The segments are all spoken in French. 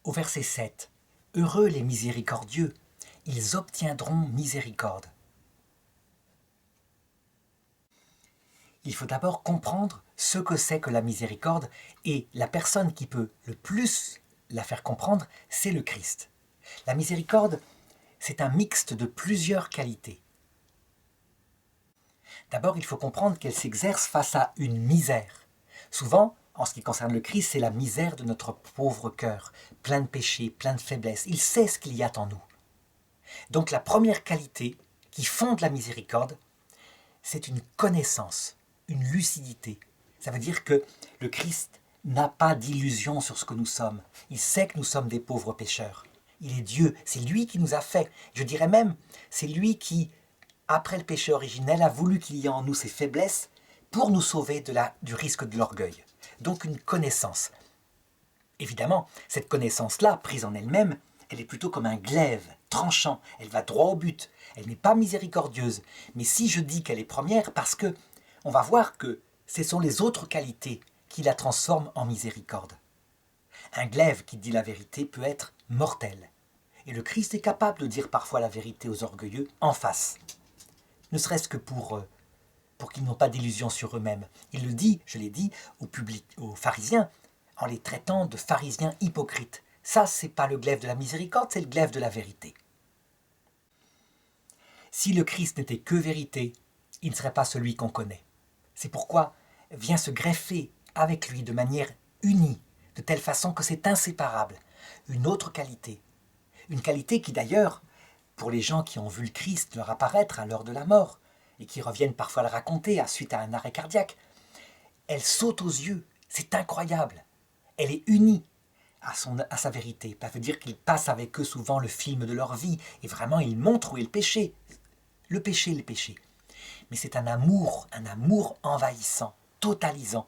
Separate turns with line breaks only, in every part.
Au verset 7, « Heureux les miséricordieux, ils obtiendront miséricorde. » Il faut d'abord comprendre ce que c'est que la miséricorde, et la personne qui peut le plus la faire comprendre, c'est le Christ. La miséricorde, c'est un mixte de plusieurs qualités. D'abord, il faut comprendre qu'elle s'exerce face à une misère. Souvent, en ce qui concerne le Christ, c'est la misère de notre pauvre cœur, plein de péchés, plein de faiblesses. Il sait ce qu'il y a en nous. Donc la première qualité qui fonde la miséricorde, c'est une connaissance, une lucidité. Ça veut dire que le Christ n'a pas d'illusion sur ce que nous sommes. Il sait que nous sommes des pauvres pécheurs. Il est Dieu, c'est lui qui nous a fait. Je dirais même, c'est lui qui, après le péché originel, a voulu qu'il y ait en nous ces faiblesses pour nous sauver du risque de l'orgueil. Donc une connaissance. Évidemment, cette connaissance-là, prise en elle-même, elle est plutôt comme un glaive, tranchant, elle va droit au but, elle n'est pas miséricordieuse. Mais si je dis qu'elle est première, parce que on va voir que ce sont les autres qualités qui la transforment en miséricorde. Un glaive qui dit la vérité peut être mortel. Et le Christ est capable de dire parfois la vérité aux orgueilleux en face. Ne serait-ce que pour qu'ils n'ont pas d'illusion sur eux-mêmes. Il le dit, je l'ai dit, aux pharisiens, en les traitant de pharisiens hypocrites. Ça, c'est pas le glaive de la miséricorde, c'est le glaive de la vérité. Si le Christ n'était que vérité, il ne serait pas celui qu'on connaît. C'est pourquoi vient se greffer avec lui de manière unie, de telle façon que c'est inséparable. Une autre qualité. Une qualité qui d'ailleurs, pour les gens qui ont vu le Christ leur apparaître à l'heure de la mort, et qui reviennent parfois le raconter suite à un arrêt cardiaque, elle saute aux yeux, c'est incroyable. Elle est unie à sa vérité. Ça veut dire qu'ils passent avec eux souvent le film de leur vie, et vraiment ils montrent où est le péché. Le péché. Mais c'est un amour envahissant, totalisant.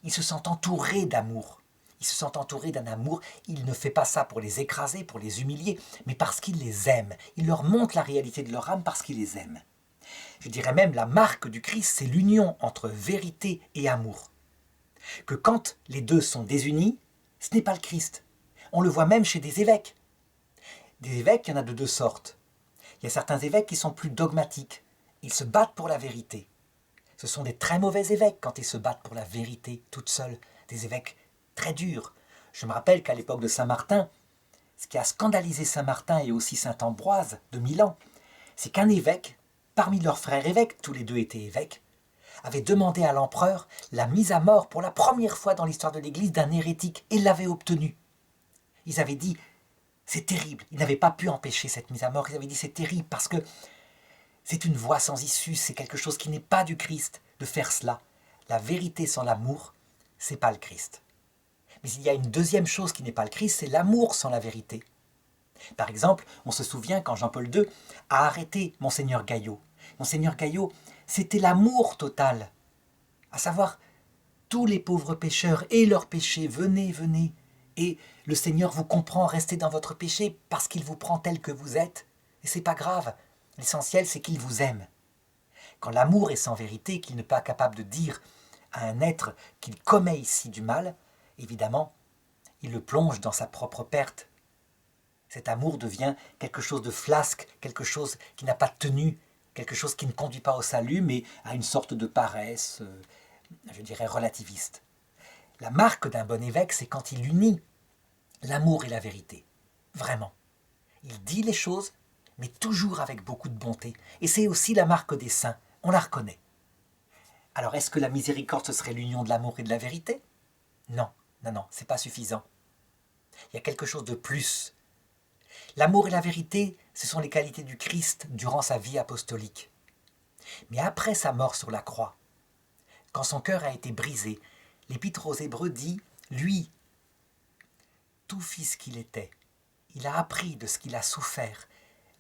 Ils se sentent entourés d'amour. Ils se sentent entourés d'un amour. Il ne fait pas ça pour les écraser, pour les humilier, mais parce qu'il les aime. Il leur montre la réalité de leur âme parce qu'il les aime. Je dirais même la marque du Christ, c'est l'union entre vérité et amour. Que quand les deux sont désunis, ce n'est pas le Christ. On le voit même chez des évêques. Des évêques, il y en a de deux sortes. Il y a certains évêques qui sont plus dogmatiques. Ils se battent pour la vérité. Ce sont des très mauvais évêques quand ils se battent pour la vérité toute seule. Des évêques très durs. Je me rappelle qu'à l'époque de Saint-Martin, ce qui a scandalisé Saint-Martin et aussi Saint-Ambroise de Milan, c'est qu'un évêque, parmi leurs frères évêques, tous les deux étaient évêques, avait demandé à l'empereur la mise à mort pour la première fois dans l'histoire de l'Église d'un hérétique et l'avait obtenue. Ils avaient dit, c'est terrible, ils n'avaient pas pu empêcher cette mise à mort, ils avaient dit c'est terrible parce que c'est une voie sans issue, c'est quelque chose qui n'est pas du Christ de faire cela. La vérité sans l'amour, c'est pas le Christ. Mais il y a une deuxième chose qui n'est pas le Christ, c'est l'amour sans la vérité. Par exemple, on se souvient quand Jean-Paul II a arrêté Monseigneur Gaillot. Monseigneur Gaillot, c'était l'amour total. À savoir, tous les pauvres pécheurs et leurs péchés, venez, venez. Et le Seigneur vous comprend, restez dans votre péché parce qu'il vous prend tel que vous êtes. Et c'est pas grave. L'essentiel, c'est qu'il vous aime. Quand l'amour est sans vérité, qu'il n'est pas capable de dire à un être qu'il commet ici du mal, évidemment, il le plonge dans sa propre perte. Cet amour devient quelque chose de flasque, quelque chose qui n'a pas de tenue, quelque chose qui ne conduit pas au salut, mais à une sorte de paresse, je dirais relativiste. La marque d'un bon évêque, c'est quand il unit l'amour et la vérité. Vraiment. Il dit les choses, mais toujours avec beaucoup de bonté. Et c'est aussi la marque des saints, on la reconnaît. Alors est-ce que la miséricorde, ce serait l'union de l'amour et de la vérité ? Non, c'est pas suffisant. Il y a quelque chose de plus. L'amour et la vérité, ce sont les qualités du Christ durant sa vie apostolique. Mais après sa mort sur la croix, quand son cœur a été brisé, l'Épître aux Hébreux dit, lui, tout fils qu'il était, il a appris de ce qu'il a souffert,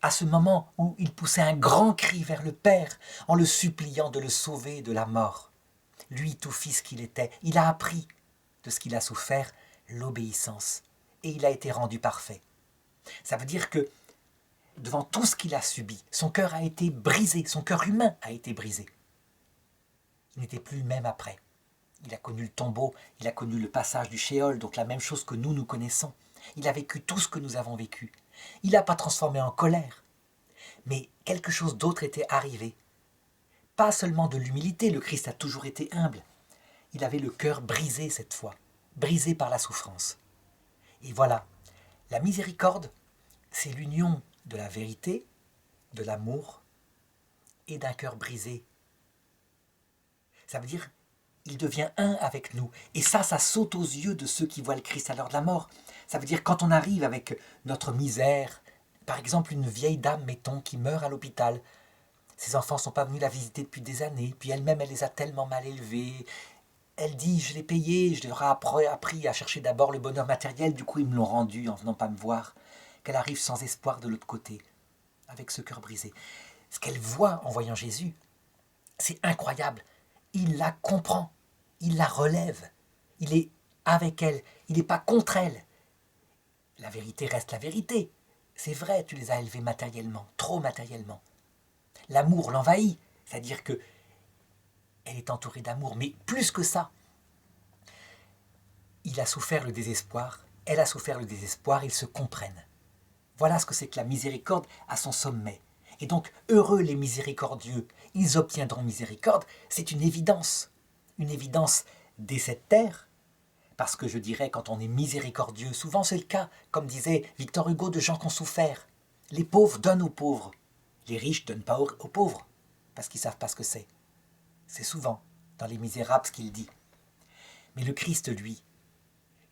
à ce moment où il poussait un grand cri vers le Père en le suppliant de le sauver de la mort. Lui, tout fils qu'il était, il a appris de ce qu'il a souffert, l'obéissance, et il a été rendu parfait. Ça veut dire que devant tout ce qu'il a subi, son cœur a été brisé, son cœur humain a été brisé. Il n'était plus le même après. Il a connu le tombeau, il a connu le passage du Shéol, donc la même chose que nous connaissons. Il a vécu tout ce que nous avons vécu. Il n'a pas transformé en colère. Mais quelque chose d'autre était arrivé. Pas seulement de l'humilité, le Christ a toujours été humble. Il avait le cœur brisé cette fois, brisé par la souffrance. Et voilà, la miséricorde, c'est l'union de la vérité, de l'amour et d'un cœur brisé. Ça veut dire, il devient un avec nous. Et ça saute aux yeux de ceux qui voient le Christ à l'heure de la mort. Ça veut dire, quand on arrive avec notre misère, par exemple une vieille dame, mettons, qui meurt à l'hôpital, ses enfants ne sont pas venus la visiter depuis des années, puis elle-même, elle les a tellement mal élevés. Elle dit, je l'ai payé, je leur ai appris à chercher d'abord le bonheur matériel, du coup ils me l'ont rendu en venant pas me voir. Qu'elle arrive sans espoir de l'autre côté, avec ce cœur brisé. Ce qu'elle voit en voyant Jésus, c'est incroyable. Il la comprend, il la relève, il est avec elle, il n'est pas contre elle. La vérité reste la vérité. C'est vrai, tu les as élevés matériellement, trop matériellement. L'amour l'envahit, c'est-à-dire que elle est entourée d'amour, mais plus que ça. Il a souffert le désespoir, elle a souffert le désespoir, ils se comprennent. Voilà ce que c'est que la miséricorde à son sommet. Et donc, heureux les miséricordieux, ils obtiendront miséricorde, c'est une évidence dès cette terre, parce que je dirais, quand on est miséricordieux, souvent c'est le cas, comme disait Victor Hugo, de gens qui ont souffert. Les pauvres donnent aux pauvres, les riches ne donnent pas aux pauvres, parce qu'ils ne savent pas ce que c'est. C'est souvent dans Les Misérables ce qu'il dit. Mais le Christ, lui,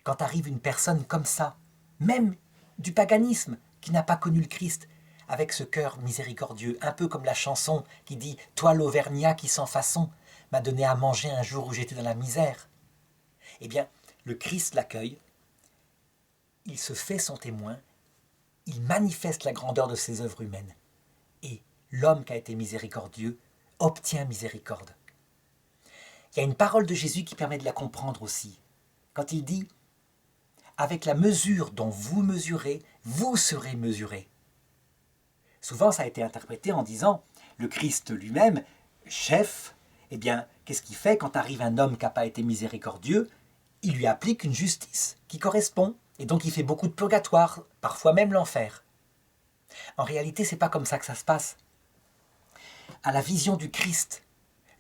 quand arrive une personne comme ça, même du paganisme, qui n'a pas connu le Christ, avec ce cœur miséricordieux, un peu comme la chanson qui dit « Toi l'Auvergnat qui sans façon m'a donné à manger un jour où j'étais dans la misère », eh bien, le Christ l'accueille, il se fait son témoin, il manifeste la grandeur de ses œuvres humaines. Et l'homme qui a été miséricordieux obtient miséricorde. Il y a une parole de Jésus qui permet de la comprendre aussi. Quand il dit « Avec la mesure dont vous mesurez, vous serez mesurés ». Souvent, ça a été interprété en disant « Le Christ lui-même, chef, eh bien, qu'est-ce qu'il fait quand arrive un homme qui n'a pas été miséricordieux ? Il lui applique une justice qui correspond, et donc il fait beaucoup de purgatoire, parfois même l'enfer. » En réalité, ce n'est pas comme ça que ça se passe. À la vision du Christ,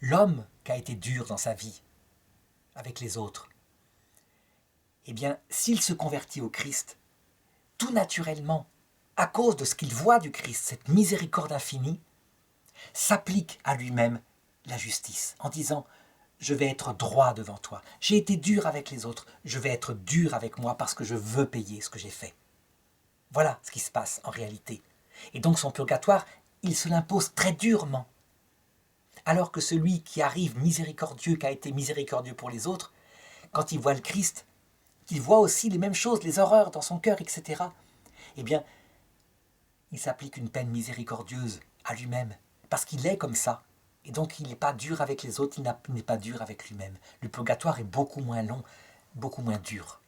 l'homme qui a été dur dans sa vie, avec les autres, eh bien, s'il se convertit au Christ, tout naturellement, à cause de ce qu'il voit du Christ, cette miséricorde infinie, s'applique à lui-même la justice, en disant « Je vais être droit devant toi. J'ai été dur avec les autres, je vais être dur avec moi parce que je veux payer ce que j'ai fait. » Voilà ce qui se passe en réalité. Et donc son purgatoire, il se l'impose très durement. Alors que celui qui arrive miséricordieux, qui a été miséricordieux pour les autres, quand il voit le Christ, qu'il voit aussi les mêmes choses, les horreurs dans son cœur, etc., eh bien, il s'applique une peine miséricordieuse à lui-même, parce qu'il est comme ça. Et donc, il n'est pas dur avec les autres, il n'est pas dur avec lui-même. Le purgatoire est beaucoup moins long, beaucoup moins dur.